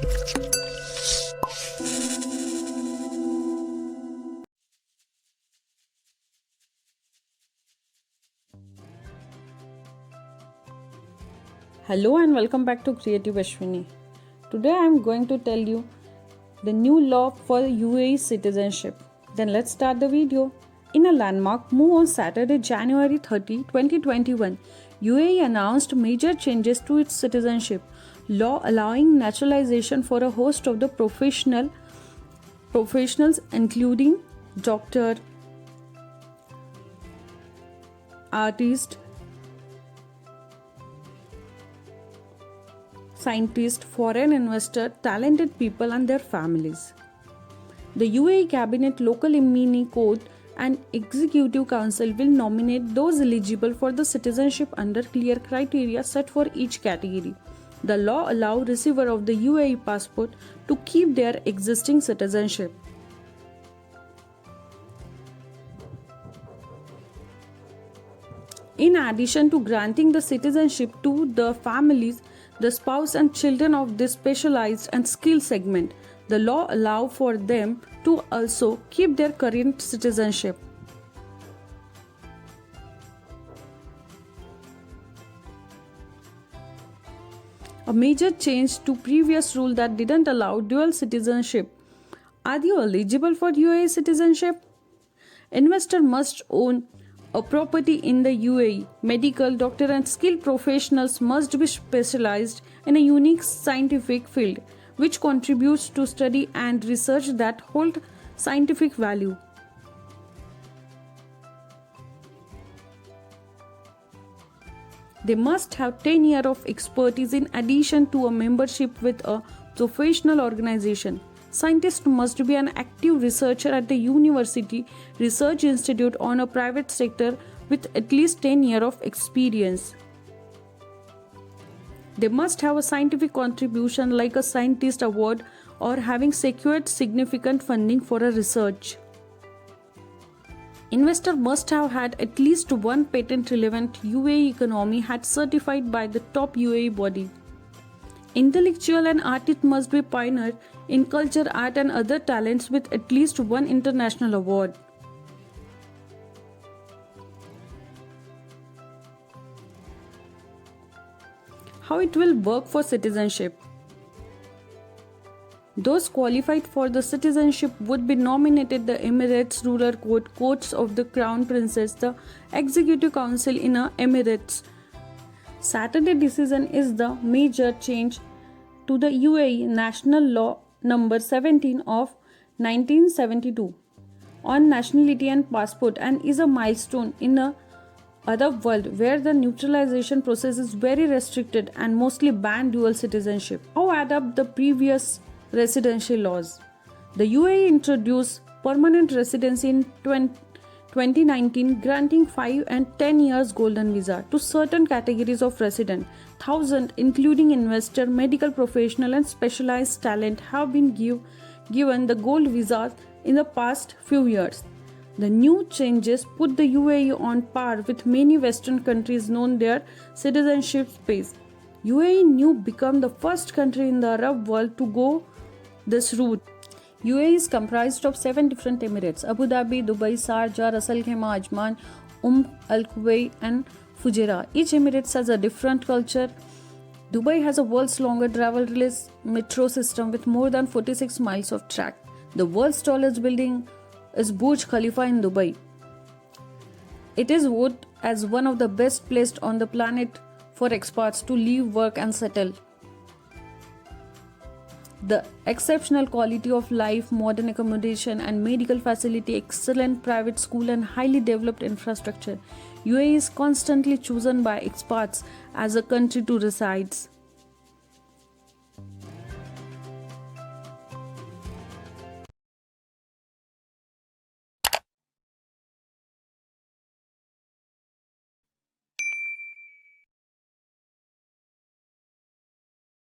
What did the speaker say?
Hello and welcome back to Creative Ashwini. Today I am going to tell you the new law for UAE citizenship. Then let's start the video. In a landmark move on Saturday, January 30, 2021, UAE announced major changes to its citizenship law, allowing naturalization for a host of the professionals including doctor, artist, scientists, foreign investor, talented people and their families. The UAE Cabinet, Local Imini Code and Executive Council will nominate those eligible for the citizenship under clear criteria set for each category. The law allows receiver of the UAE passport to keep their existing citizenship. In addition to granting the citizenship to the families, the spouse and children of this specialized and skilled segment, the law allows for them to also keep their current citizenship. A major change to previous rule that didn't allow dual citizenship. Are you eligible for UAE citizenship? Investor must own a property in the UAE. Medical, doctor and skilled professionals must be specialized in a unique scientific field which contributes to study and research that hold scientific value. They must have 10 years of expertise in addition to a membership with a professional organization. Scientists must be an active researcher at the university, research institute or a private sector with at least 10 years of experience. They must have a scientific contribution like a scientist award or having secured significant funding for a research. Investor must have had at least one patent relevant UAE economy had certified by the top UAE body. Intellectual and artist must be pioneered in culture, art and other talents with at least one international award. How it will work for citizenship? Those qualified for the citizenship would be nominated the Emirates Rural Court, courts of the Crown Princess, the Executive Council in the Emirates. Saturday decision is the major change to the UAE National Law number 17 of 1972 on nationality and passport and is a milestone in a Arab world where the naturalization process is very restricted and mostly ban dual citizenship. How adapt the previous residential laws? The UAE introduced permanent residency in 2019, granting 5 and 10 years golden visa to certain categories of resident. Thousands, including investor, medical professional and specialized talent, have been given the gold visas in the past few years. The new changes put the UAE on par with many Western countries known their citizenship space. UAE new become the first country in the Arab world to go this route. UAE is comprised of 7 different emirates: Abu Dhabi, Dubai, Sharjah, Ras Al Khaimah, Ajman, Al Kuwait and Fujairah. Each emirate has a different culture. Dubai has a world's longest driverless metro system with more than 46 miles of track. The world's tallest building is Burj Khalifa in Dubai. It is voted as one of the best places on the planet for expats to live, work and settle. The exceptional quality of life, modern accommodation and medical facility, excellent private school and highly developed infrastructure. UAE is constantly chosen by expats as a country to reside.